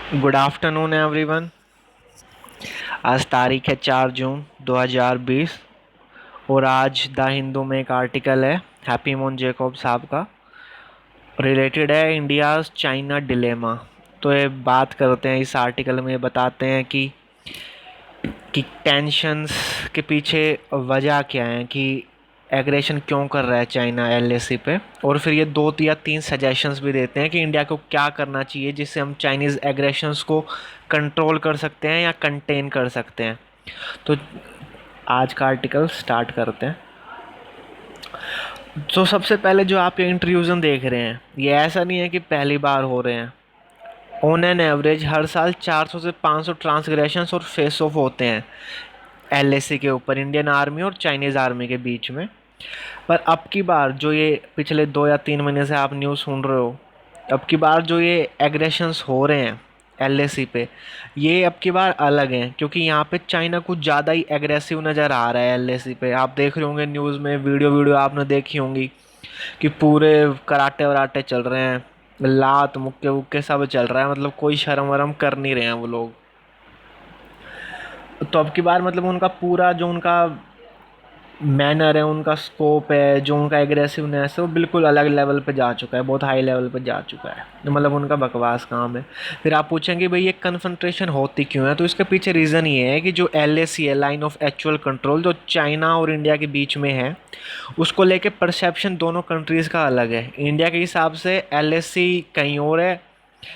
Good afternoon everyone. आज तारीख है 4 जून 2020 और आज द हिंदू में एक आर्टिकल है हैप्पी मोन जेकब साहब का, रिलेटेड है इंडियाज़ चाइना डिलेमा। तो ये बात करते हैं, इस आर्टिकल में बताते हैं कि टेंशन्स के पीछे वजह क्या है, कि एग्रेशन क्यों कर रहा है चाइना एलएसी पे, और फिर ये 2 या 3 सजेशंस भी देते हैं कि इंडिया को क्या करना चाहिए जिससे हम चाइनीज़ एग्रेशंस को कंट्रोल कर सकते हैं या कंटेन कर सकते हैं। तो आज का आर्टिकल स्टार्ट करते हैं। तो सबसे पहले जो आप ये इंट्रूजन देख रहे हैं, ये ऐसा नहीं है कि पहली बार हो रहे हैं। ऑन एन एवरेज हर साल 400 से 500 ट्रांसग्रेशंस और फेस ऑफ होते हैं एलएसी के ऊपर, इंडियन आर्मी और चाइनीज़ आर्मी के बीच में। पर अब की बार जो ये पिछले 2 या 3 महीने से आप न्यूज़ सुन रहे हो, अब की बार जो ये एग्रेशंस हो रहे हैं एलएसी पे, ये अब की बार अलग हैं, क्योंकि यहाँ पे चाइना कुछ ज़्यादा ही एग्रेसिव नज़र आ रहा है एलएसी पे। आप देख रहे होंगे न्यूज़ में, वीडियो वीडियो आपने देखी होंगी कि पूरे कराटे वराटे चल रहे हैं, लात मुक्के वुक्के सब चल रहा है, मतलब कोई शर्म वरम कर नहीं रहे हैं वो लोग। तो अब की बार मतलब उनका पूरा जो उनका मैनर है, उनका स्कोप है, जो उनका एग्रेसिवनेस है, वो बिल्कुल अलग लेवल पे जा चुका है, बहुत हाई लेवल पे जा चुका है। मतलब उनका बकवास काम है। फिर आप पूछेंगे भाई ये कन्फ्रंट्रेशन होती क्यों है, तो इसके पीछे रीज़न ये है कि जो LAC है, लाइन ऑफ एक्चुअल कंट्रोल, जो चाइना और इंडिया के बीच में है, उसको लेके परसेप्शन दोनों कंट्रीज़ का अलग है। इंडिया के हिसाब से LAC कहीं और है,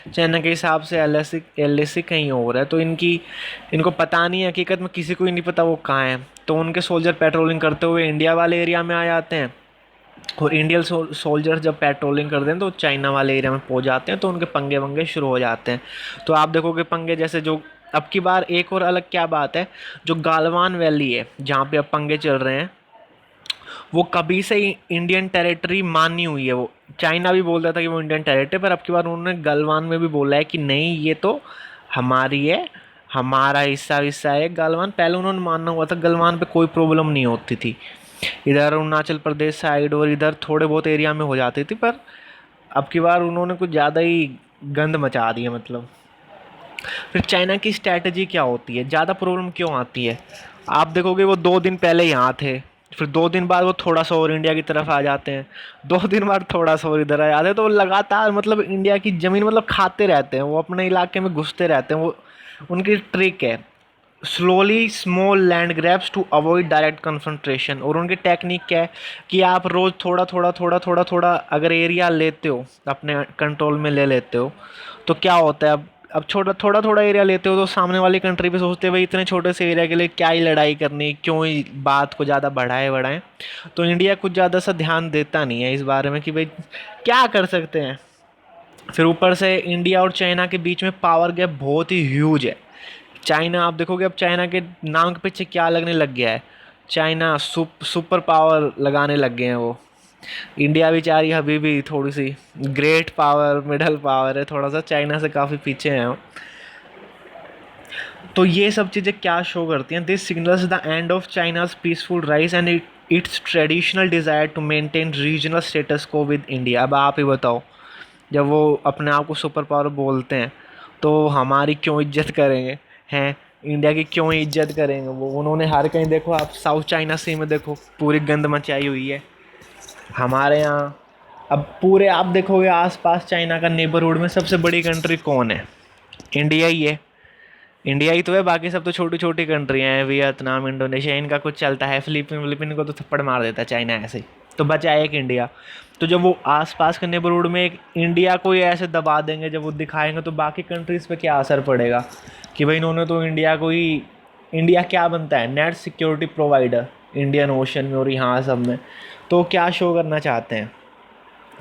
चाइना के हिसाब से LAC कहीं और है। तो इनको पता नहीं है, हकीकत में किसी को ही नहीं पता वो कहाँ है। तो उनके सोल्जर पेट्रोलिंग करते हुए इंडिया वाले एरिया में आ जाते हैं, और इंडियन सोल्जर जब पेट्रोलिंग करते हैं तो चाइना वाले एरिया में पहुंच जाते हैं, तो उनके पंगे वंगे शुरू हो जाते हैं। तो आप देखोगे पंगे जैसे जो अब की बार एक और अलग क्या बात है, जो गालवान वैली है जहाँ पे अब पंगे चल रहे हैं, वो कभी से ही इंडियन टेरिटरी मानी हुई है। वो चाइना भी बोलता था कि वो इंडियन टेरिटरी, पर अब की बार उन्होंने गलवान में भी बोला है कि नहीं, ये तो हमारी है, हमारा हिस्सा हिस्सा है गलवान। पहले उन्होंने मानना हुआ था, गलवान पे कोई प्रॉब्लम नहीं होती थी, इधर अरुणाचल प्रदेश साइड और इधर थोड़े बहुत एरिया में हो जाती थी। पर अब की बार उन्होंने कुछ ज़्यादा ही गंद मचा दी है मतलब। फिर चाइना की स्ट्रैटेजी क्या होती है, ज़्यादा प्रॉब्लम क्यों आती है, आप देखोगे वो 2 दिन पहले यहाँ थे, फिर 2 दिन बाद वो थोड़ा सा और इंडिया की तरफ आ जाते हैं, 2 दिन बाद थोड़ा सा और इधर आ जाते हैं। तो वो लगातार मतलब इंडिया की ज़मीन मतलब खाते रहते हैं, वो अपने इलाके में घुसते रहते हैं। वो उनकी ट्रिक है, slowly small land grabs to avoid direct confrontation. और उनकी टेक्निक क्या है कि आप रोज़ थोड़ा थोड़ा थोड़ा थोड़ा थोड़ा अगर एरिया लेते हो, अपने कंट्रोल में ले लेते हो, तो क्या होता है, अब छोटा थोड़ा थोड़ा एरिया लेते हो तो सामने वाली कंट्री पे सोचते हैं भाई इतने छोटे से एरिया के लिए क्या ही लड़ाई करनी, क्यों ही बात को ज़्यादा बढ़ाए बढ़ाएं। तो इंडिया कुछ ज़्यादा सा ध्यान देता नहीं है इस बारे में कि भाई क्या कर सकते हैं। फिर ऊपर से इंडिया और चाइना के बीच में पावर गैप बहुत ही ह्यूज है। चाइना, आप देखोगे अब चाइना के नाम के पीछे क्या लगने लग गया है, चाइना सुपर पावर लगाने लग गए हैं वो। इंडिया बेचारी अभी भी थोड़ी सी ग्रेट पावर मिडल पावर है, थोड़ा सा चाइना से काफ़ी पीछे हैं वो। तो ये सब चीज़ें क्या शो करती हैं, this signals the end of China's peaceful rise and its traditional desire to maintain regional status quo with India. अब आप ही बताओ, जब वो अपने आप को सुपर पावर बोलते हैं तो हमारी क्यों इज्जत करेंगे, हैं इंडिया की क्यों ही इज्जत करेंगे वो। उन्होंने हर कहीं देखो, आप साउथ चाइना सी में देखो पूरी गंद मचाई हुई है। हमारे यहाँ अब पूरे आप देखोगे आसपास चाइना का नेबरहुड में सबसे बड़ी कंट्री कौन है, इंडिया ही है। इंडिया ही तो है, बाकी सब तो छोटी छोटी कंट्रियाँ हैं, वियतनाम इंडोनेशिया, इनका कुछ चलता है, फिलीपीन विलीपीन को तो थप्पड़ मार देता है चाइना ऐसे ही। तो बचा एक इंडिया। तो जब वो आसपास के नेबरहुड में एक इंडिया को ही ऐसे दबा देंगे, जब वो दिखाएंगे, तो बाकी कंट्रीज़ पे क्या असर पड़ेगा कि भाई इन्होंने तो इंडिया को ही, इंडिया क्या बनता है, net security provider Indian ocean में और यहाँ सब में। तो क्या शो करना चाहते हैं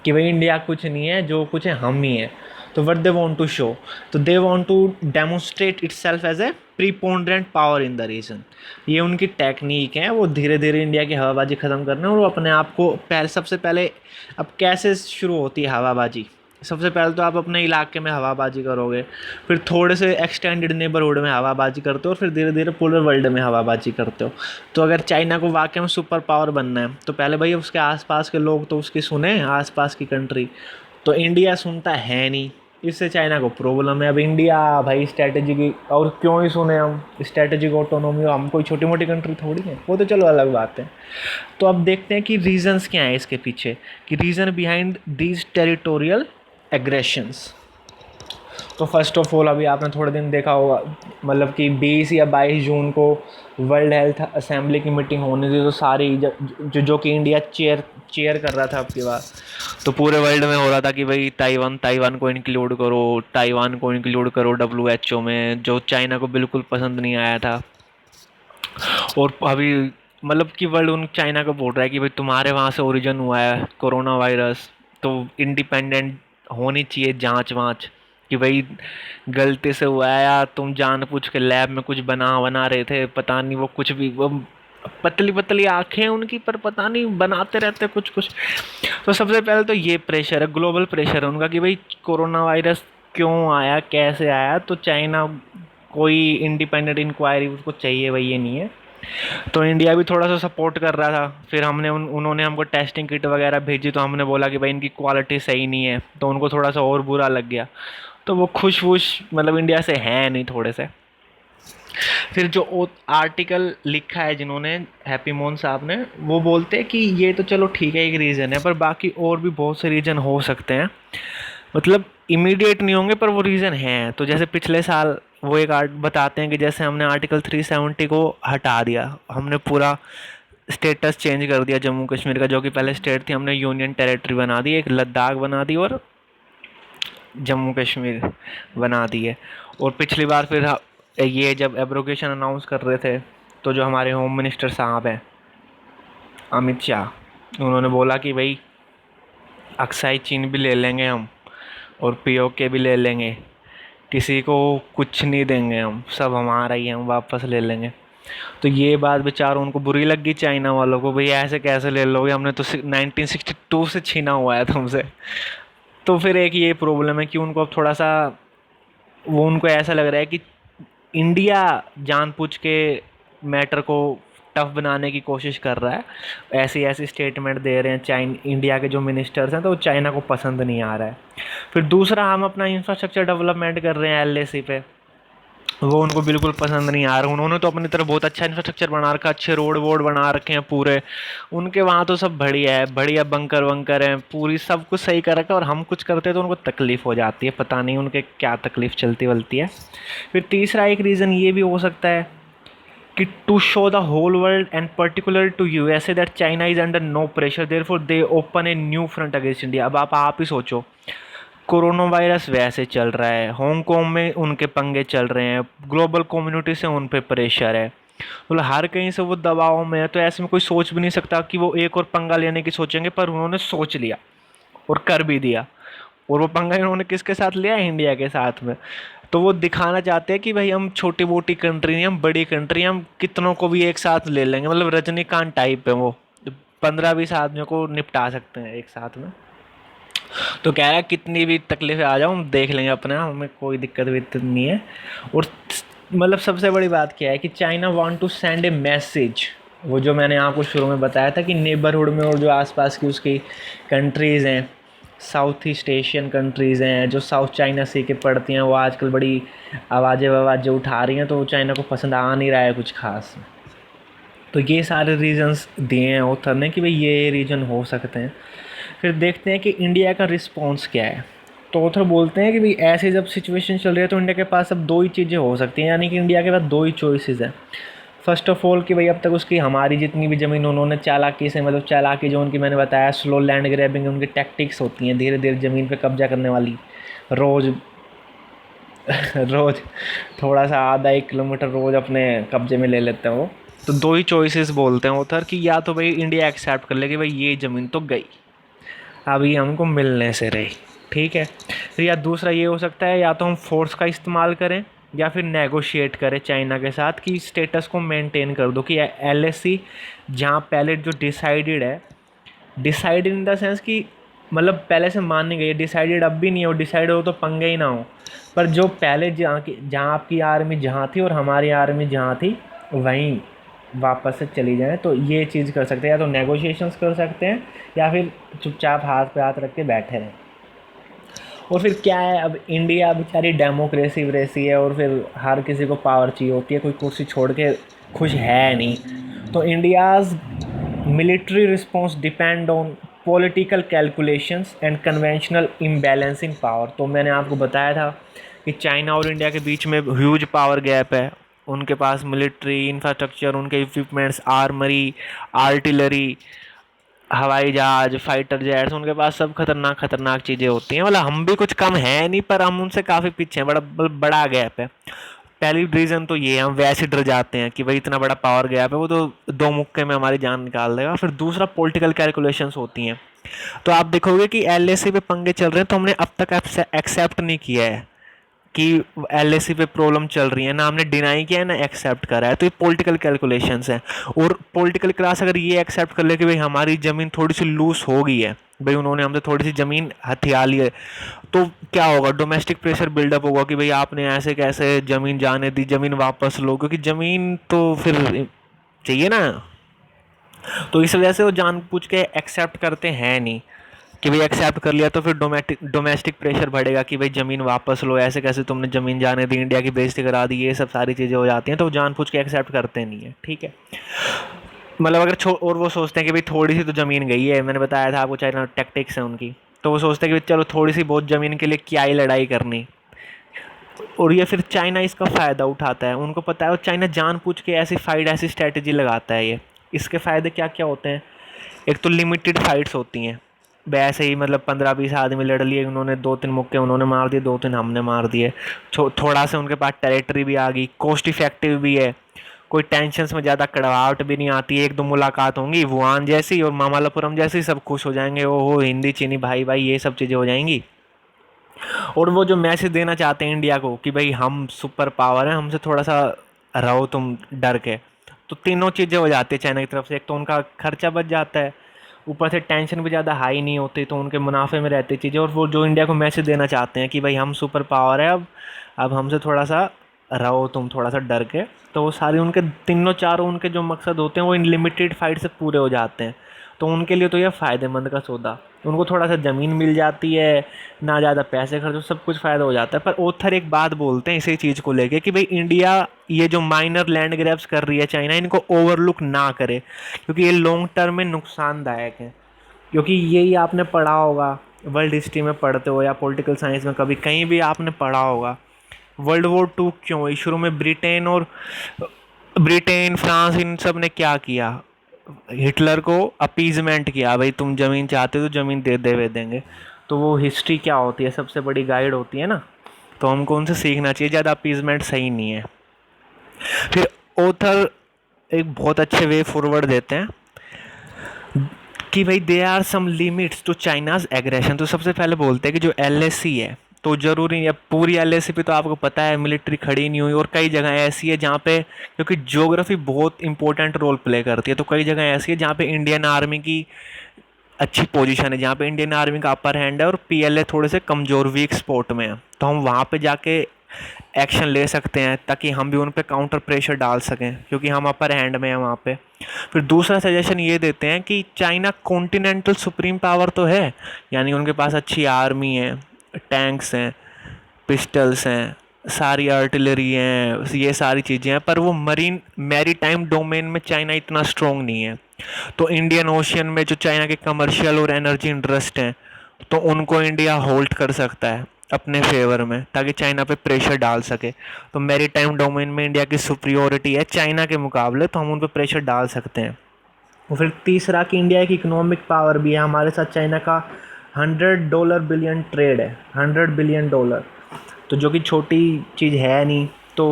कि भाई इंडिया कुछ नहीं है, जो कुछ है हम ही हैं। तो what they want to show, तो they want to demonstrate itself as a preponderant power in the region. ये उनकी टेक्निक है, वो धीरे धीरे इंडिया की हवाबाजी ख़त्म करना है, और वो अपने आप को पहले, सबसे पहले अब कैसे शुरू होती है हवाबाजी, सबसे पहले तो आप अपने इलाके में हवाबाजी करोगे, फिर थोड़े से एक्सटेंडेड नेबरहुड में हवाबाजी करते हो, और फिर धीरे धीरे पूरे वर्ल्ड में हवाबाजी करते हो। तो अगर चाइना को वाकई में सुपर पावर बनना है, तो पहले भाई उसके आसपास के लोग तो उसकी सुने, आसपास की कंट्री। तो इंडिया सुनता है नहीं, इससे चाइना को प्रॉब्लम है। अब इंडिया भाई स्ट्रैटेजी की, और क्यों ही सुने हम, स्ट्रैटेजिक ऑटोनोमी, हम कोई छोटी मोटी कंट्री थोड़ी है, वो तो चलो अलग बात है। तो अब देखते हैं कि रीजंस क्या हैं इसके पीछे, कि reason behind these territorial aggressions. तो फर्स्ट ऑफ ऑल अभी आपने थोड़े दिन देखा होगा, मतलब कि 20 या 22 जून को वर्ल्ड हेल्थ असेंबली की मीटिंग होनी थी, तो सारी जो कि इंडिया चेयर कर रहा था आपकी बात, तो पूरे वर्ल्ड में हो रहा था कि भाई ताइवान को इंक्लूड करो, ताइवान को इंक्लूड करो WHO में, जो चाइना को बिल्कुल पसंद नहीं आया था। और अभी मतलब कि वर्ल्ड उन चाइना को बोल रहा है कि भाई तुम्हारे वहाँ से ओरिजिन हुआ है कोरोना वायरस, तो इंडिपेंडेंट होनी चाहिए जांच वाँच, कि भाई गलती से हुआ है या तुम जानबूझ के लैब में कुछ बना रहे थे, पता नहीं वो कुछ भी, वो पतली पतली आंखें उनकी, पर पता नहीं बनाते रहते कुछ कुछ। तो सबसे पहले तो ये प्रेशर है, ग्लोबल प्रेशर है उनका, कि भाई कोरोना वायरस क्यों आया, कैसे आया, तो चाइना कोई इंडिपेंडेंट इंक्वायरी उसको चाहिए भाई, ये नहीं है। तो इंडिया भी थोड़ा सा सपोर्ट कर रहा था। फिर हमने उन्होंने हमको टेस्टिंग किट वगैरह भेजी, तो हमने बोला कि भाई इनकी क्वालिटी सही नहीं है, तो उनको थोड़ा सा और बुरा लग गया। तो वो खुश वुश मतलब इंडिया से हैं नहीं थोड़े से। फिर जो आर्टिकल लिखा है जिन्होंने, हैप्पी मोहन साहब ने, वो बोलते हैं कि ये तो चलो ठीक है एक रीज़न है, पर बाकी और भी बहुत से रीज़न हो सकते हैं, मतलब इमीडिएट नहीं होंगे पर वो रीज़न हैं। तो जैसे पिछले साल वो एक आर्ट बताते हैं कि जैसे हमने आर्टिकल 370 को हटा दिया, हमने पूरा स्टेटस चेंज कर दिया जम्मू कश्मीर का, जो कि पहले स्टेट थी, हमने यूनियन टेरिटरी बना दी, एक लद्दाख बना दी और जम्मू कश्मीर बना दी है। और पिछली बार फिर ये जब एब्रोगेशन अनाउंस कर रहे थे, तो जो हमारे होम मिनिस्टर साहब हैं अमित शाह, उन्होंने बोला कि भाई अक्साई चीन भी ले लेंगे हम, और POK भी ले लेंगे, किसी को कुछ नहीं देंगे हम, सब हमारा ही है, हम वापस ले लेंगे। तो ये बात बेचारों उनको बुरी लग गई चाइना वालों को, भाई ऐसे कैसे ले लोगे, हमने तो 1962 से छीना हुआ है तुमसे। तो फिर एक ये प्रॉब्लम है कि उनको अब थोड़ा सा, वो उनको ऐसा लग रहा है कि इंडिया जानबूझ के मैटर को टफ बनाने की कोशिश कर रहा है, ऐसी ऐसी स्टेटमेंट दे रहे हैं इंडिया के जो मिनिस्टर्स हैं, तो वो चाइना को पसंद नहीं आ रहा है। फिर दूसरा, हम अपना इंफ्रास्ट्रक्चर डेवलपमेंट कर रहे हैं LAC पे, वो उनको बिल्कुल पसंद नहीं आ रहा। उन्होंने तो अपनी तरफ बहुत अच्छा इंफ्रास्ट्रक्चर बना रखा, अच्छे रोड वोड बना रखे हैं पूरे, उनके वहाँ तो सब बढ़िया है, बढ़िया बंकर वंकर हैं, पूरी सब कुछ सही कर रखा है, और हम कुछ करते हैं तो उनको तकलीफ़ हो जाती है, पता नहीं उनके क्या तकलीफ़ चलती वलती है। फिर तीसरा एक रीज़न ये भी हो सकता है कि to show the whole world and particular to USA that China is under no pressure, therefore they open a new front against India. अब आप ही सोचो, कोरोना वायरस वैसे चल रहा है, हांगकांग में उनके पंगे चल रहे हैं, ग्लोबल कम्युनिटी से उन पे प्रेशर है, मतलब हर कहीं से वो दबाव में है। तो ऐसे में कोई सोच भी नहीं सकता कि वो एक और पंगा लेने की सोचेंगे, पर उन्होंने सोच लिया और कर भी दिया। और वो पंगा इन्होंने किसके साथ लिया, इंडिया के साथ में। तो वो दिखाना चाहते हैं कि भाई हम छोटी मोटी कंट्री नहीं, हम बड़ी कंट्री, हम कितनों को भी एक साथ ले लेंगे, मतलब रजनीकांत टाइप है वो, 15-20 आदमियों को निपटा सकते हैं एक साथ में। तो कह रहा है कितनी भी तकलीफें आ जाओ हम देख लेंगे अपना, हमें कोई दिक्कत विक्कत नहीं है। और मतलब सबसे बड़ी बात क्या है कि China want to send a message, वो जो मैंने आपको शुरू में बताया था कि नेबरहुड में और जो आसपास की उसकी कंट्रीज़ हैं, साउथ ईस्ट एशियन कंट्रीज़ हैं जो साउथ चाइना सी के पड़ती हैं, वो आजकल बड़ी आवाज़ें उठा रही हैं, तो वो चाइना को पसंद आ नहीं रहा है कुछ खास। तो ये सारे रीजंस दिए हैं ऑथर ने कि भाई ये रीज़न हो सकते हैं। फिर देखते हैं कि इंडिया का रिस्पॉन्स क्या है। तो ऑथर बोलते हैं कि भाई ऐसे जब सिचुएशन चल रही है, तो इंडिया के पास अब दो ही चीज़ें हो सकती हैं, यानी कि इंडिया के पास दो ही चॉइसेस हैं। फर्स्ट ऑफ ऑल कि भाई अब तक उसकी हमारी जितनी भी ज़मीन उन्होंने चालाकी से, मतलब चालाकी जो उनकी मैंने बताया स्लो लैंड ग्रैबिंग उनकी टैक्टिक्स होती हैं, धीरे धीरे ज़मीन पे कब्जा करने वाली, रोज़ रोज़ थोड़ा सा आधा 1 किलोमीटर रोज़ अपने कब्जे में ले लेते हैं वो। तो दो ही चॉइसेस बोलते हैं ऑथर कि या तो भाई इंडिया एक्सेप्ट कर ले कि भाई ये ज़मीन तो गई, अभी हमको मिलने से रही, ठीक है। फिर या दूसरा ये हो सकता है, या तो हम फोर्स का इस्तेमाल करें या फिर नेगोशिएट करें चाइना के साथ कि स्टेटस को मेंटेन कर दो, कि LAC जहाँ पहले जो डिसाइडेड है, डिसाइडेड इन द सेंस कि मतलब पहले से मान नहीं गई, डिसाइडेड अब भी नहीं हो, डिसाइड हो तो पंगे ही ना हो, पर जो पहले जहाँ आपकी आर्मी जहाँ थी और हमारी आर्मी जहाँ थी वहीं वापस से चली जाए, तो ये चीज़ कर सकते हैं, या तो नेगोशिएशंस कर सकते हैं या फिर चुपचाप हाथ पे हाथ रख के बैठे रहें। और फिर क्या है, अब इंडिया बेचारी डेमोक्रेसी वरेसी है और फिर हर किसी को पावर चाहिए होती है, कोई कुर्सी छोड़ के खुश है नहीं। तो India's military response depend on political calculations and conventional imbalance in power। तो मैंने आपको बताया था कि चाइना और इंडिया के बीच में ह्यूज पावर गैप है। उनके पास मिलिट्री इंफ्रास्ट्रक्चर, उनके इक्विपमेंट्स, आर्मरी, आर्टिलरी, हवाई जहाज, फाइटर जेट्स, उनके पास सब खतरनाक खतरनाक चीज़ें होती हैं। मतलब हम भी कुछ कम है नहीं, पर हम उनसे काफ़ी पीछे हैं, बड़ा बड़ा गैप है। पहली रीज़न तो ये है, हम वैसे डर जाते हैं कि भाई इतना बड़ा पावर गैप है, वो तो दो मुक्के में हमारी जान निकाल देगा। फिर दूसरा पॉलिटिकल कैलकुलेशंस होती हैं। तो आप देखोगे कि एलएसी पे पंगे चल रहे हैं, तो हमने अब तक एक्सेप्ट नहीं किया है कि एलएसी पे प्रॉब्लम चल रही है, ना हमने डिनाई किया है ना एक्सेप्ट करा है। तो ये पॉलिटिकल कैलकुलेशंस हैं। और पॉलिटिकल क्लास अगर ये एक्सेप्ट कर ले कि भाई हमारी ज़मीन थोड़ी सी लूज हो गई है, भाई उन्होंने हमसे थोड़ी सी ज़मीन हथिया ली है, तो क्या होगा, डोमेस्टिक प्रेशर बिल्डअप होगा कि भाई आपने ऐसे कैसे ज़मीन जाने दी, ज़मीन वापस लो, क्योंकि ज़मीन तो फिर चाहिए ना। तो इस वजह से वो जानबूझ के एक्सेप्ट करते हैं नहीं कि भाई एक्सेप्ट कर लिया तो फिर डोमेस्टिक प्रेशर बढ़ेगा कि भाई ज़मीन वापस लो, ऐसे कैसे तुमने ज़मीन जाने दी, इंडिया की बेइज्जती करा दी, ये सब सारी चीज़ें हो जाती हैं। तो वो जानबूझ के एक्सेप्ट करते नहीं है, ठीक है। मतलब अगर और वो सोचते हैं कि भाई थोड़ी सी तो ज़मीन गई है, मैंने बताया था आपको चाइना टैक्टिक्स है उनकी, तो वो सोचते हैं कि चलो थोड़ी सी बहुत ज़मीन के लिए क्या ही लड़ाई करनी। और ये फिर चाइना इसका फ़ायदा उठाता है, उनको पता है, और चाइना जानबूझ के ऐसी फाइट, ऐसी स्ट्रैटेजी लगाता है ये। इसके फ़ायदे क्या क्या होते हैं? एक तो लिमिटेड फाइट्स होती हैं, वैसे ही मतलब 15-20 आदमी लड़ लिए, उन्होंने 2-3 मुक्के उन्होंने मार दिए, 2-3 हमने मार दिए। थोड़ा सा उनके पास टेरिटरी भी आ गई, कॉस्ट इफेक्टिव भी है, कोई टेंशन्स में ज़्यादा कड़वाहट भी नहीं आती है। एक दो मुलाकात होंगी वुहान जैसी और मामल्लपुरम जैसी, सब खुश हो जाएंगे, ओहो हिंदी चीनी भाई भाई, ये सब चीज़ें हो जाएंगी। और वो जो मैसेज देना चाहते हैं इंडिया को कि भाई हम सुपर पावर हैं, हमसे थोड़ा सा रहो तुम डर के, तो तीनों चीज़ें हो जाती है चाइना की तरफ से। एक तो उनका खर्चा बच जाता है, ऊपर से टेंशन भी ज़्यादा हाई नहीं होती, तो उनके मुनाफे में रहती चीज़ें। और वो जो इंडिया को मैसेज देना चाहते हैं कि भाई हम सुपर पावर है, अब हमसे थोड़ा सा रहो तुम थोड़ा सा डर के, तो वो सारी उनके तीनों चारों उनके जो मकसद होते हैं वो इन लिमिटेड फाइट से पूरे हो जाते हैं। तो उनके लिए तो यह फ़ायदेमंद का सौदा। उनको थोड़ा सा ज़मीन मिल जाती है, ना ज़्यादा पैसे खर्च, सब कुछ फ़ायदा हो जाता है। पर ऑथर एक बात बोलते हैं इसी चीज़ को लेके कि भाई इंडिया ये जो माइनर लैंड ग्रैब्स कर रही है चाइना, इनको ओवरलुक ना करे, क्योंकि ये लॉन्ग टर्म में नुकसानदायक है। क्योंकि यही आपने पढ़ा होगा, वर्ल्ड हिस्ट्री में पढ़ते हो या पॉलिटिकल साइंस में कभी कहीं भी आपने पढ़ा होगा, वर्ल्ड वॉर 2 क्यों हुई? शुरू में ब्रिटेन फ्रांस इन सब ने क्या किया, हिटलर को अपीजमेंट किया, भाई तुम ज़मीन चाहते हो तो ज़मीन दे देंगे। तो वो हिस्ट्री क्या होती है, सबसे बड़ी गाइड होती है ना, तो हमको उनसे सीखना चाहिए। ज़्यादा अपीजमेंट सही नहीं है। फिर ऑथर एक बहुत अच्छे वे फॉरवर्ड देते हैं कि भाई they are some limits to China's aggression. तो सबसे पहले बोलते हैं कि जो एलएसी है, तो ज़रूरी है पूरी एलएसी पे, तो आपको पता है मिलिट्री खड़ी नहीं हुई, और कई जगह ऐसी है जहाँ पे, क्योंकि ज्योग्राफी बहुत इंपॉर्टेंट रोल प्ले करती है, तो कई जगह ऐसी है जहाँ पे इंडियन आर्मी की अच्छी पोजीशन है, जहाँ पे इंडियन आर्मी का अपर हैंड है और पीएलए थोड़े से कमज़ोर वीक स्पॉट में है, तो हम वहाँ पे जाके एक्शन ले सकते हैं ताकि हम भी उन पे काउंटर प्रेशर डाल सकें, क्योंकि हम अपर हैंड में हैं वहाँ पे। फिर दूसरा सजेशन ये देते हैं कि चाइना कॉन्टिनेंटल सुप्रीम पावर तो है, यानी उनके पास अच्छी आर्मी है, टैंक्स हैं, पिस्टल्स हैं, सारी आर्टिलरी हैं, ये सारी चीज़ें हैं, पर वो मैरी टाइम डोमेन में चाइना इतना स्ट्रॉन्ग नहीं है। तो इंडियन ओशियन में जो चाइना के कमर्शियल और एनर्जी इंटरेस्ट हैं, तो उनको इंडिया होल्ड कर सकता है अपने फेवर में, ताकि चाइना पे प्रेशर डाल सके। तो मैरी टाइम डोमेन में इंडिया की सुप्रियोरिटी है चाइना के मुकाबले, तो हम उन पर प्रेशर डाल सकते हैं। और फिर तीसरा कि इंडिया की इकोनॉमिक पावर भी है, हमारे साथ चाइना का $100 बिलियन ट्रेड है, $100 बिलियन, तो जो कि छोटी चीज़ है नहीं। तो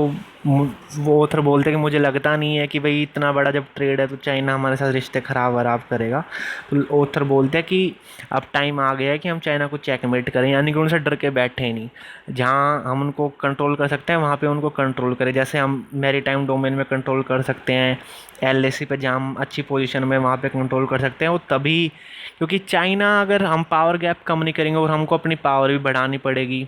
वो ऑथर बोलते हैं कि मुझे लगता नहीं है कि भाई इतना बड़ा जब ट्रेड है तो चाइना हमारे साथ रिश्ते ख़राब वराब करेगा। तो ऑथर बोलते हैं कि अब टाइम आ गया है कि हम चाइना को चेकमेट करें, यानी कि उनसे डर के बैठे नहीं, जहाँ हम उनको कंट्रोल कर सकते हैं वहाँ पे उनको कंट्रोल करें। जैसे हम मैरी टाइम डोमेन में कंट्रोल कर सकते हैं, एलएसी पे जहाँ हम अच्छी पोजीशन में वहाँ पे कंट्रोल कर सकते हैं। वो तभी, क्योंकि चाइना, अगर हम पावर गैप कम नहीं करेंगे और हमको अपनी पावर भी बढ़ानी पड़ेगी,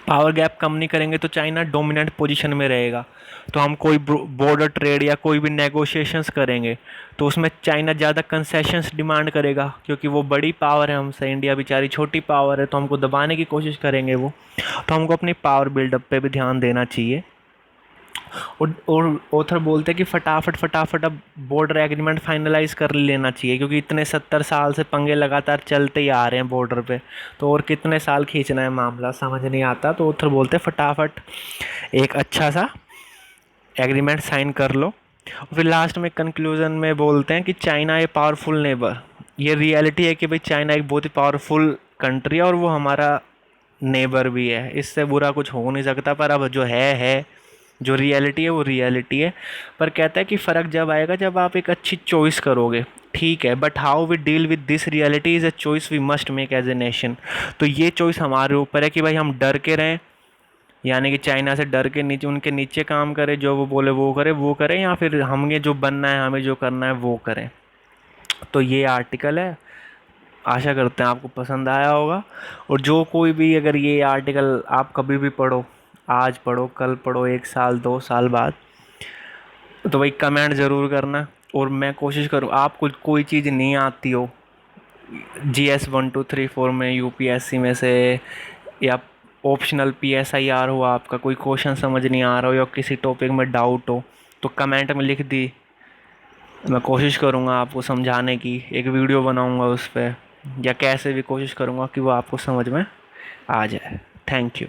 पावर गैप कम नहीं करेंगे तो चाइना डोमिनेंट पोजीशन में रहेगा। तो हम कोई बॉर्डर ट्रेड या कोई भी नेगोशिएशंस करेंगे तो उसमें चाइना ज़्यादा कंसेशंस डिमांड करेगा, क्योंकि वो बड़ी पावर है हमसे, इंडिया बेचारी छोटी पावर है, तो हमको दबाने की कोशिश करेंगे वो। तो हमको अपनी पावर बिल्डअप पे भी ध्यान देना चाहिए। और ऑथर बोलते हैं कि फटाफट फटाफट अब बॉर्डर एग्रीमेंट फाइनलाइज कर लेना चाहिए, क्योंकि इतने 70 साल से पंगे लगातार चलते ही आ रहे हैं बॉर्डर पे, तो और कितने साल खींचना है मामला समझ नहीं आता। तो ऑथर बोलते हैं फटाफट एक अच्छा सा एग्रीमेंट साइन कर लो। फिर लास्ट में कंक्लूजन में बोलते हैं कि चाइना ए पावरफुल नेबर, ये रियलिटी है कि भाई चाइना एक बहुत ही पावरफुल कंट्री है और वो हमारा नेबर भी है, इससे बुरा कुछ हो नहीं सकता। पर अब जो है जो रियलिटी है वो रियलिटी है। पर कहता है कि फ़र्क जब आएगा जब आप एक अच्छी चॉइस करोगे, ठीक है, but how we deal with this reality is a choice we must make as a nation. तो ये चॉइस हमारे ऊपर है कि भाई हम डर के रहें, यानी कि चाइना से डर के नीचे उनके नीचे काम करें, जो वो बोले वो करें, या फिर हमें जो बनना है हमें जो करना है वो करें। तो ये आर्टिकल है, आशा करते हैं आपको पसंद आया होगा। और जो कोई भी अगर ये आर्टिकल आप कभी भी पढ़ो, आज पढ़ो कल पढ़ो 1 साल 2 साल बाद, तो भाई कमेंट ज़रूर करना। और मैं कोशिश करूँ, आपको कोई चीज़ नहीं आती हो GS 1 2 3 4 में, UPSC में से, या ऑप्शनल PSIR हो, आपका कोई क्वेश्चन समझ नहीं आ रहा हो या किसी टॉपिक में डाउट हो, तो कमेंट में लिख दी, मैं कोशिश करूँगा आपको समझाने की, एक वीडियो बनाऊँगा उस पर, या कैसे भी कोशिश करूँगा कि वो आपको समझ में आ जाए। Thank you.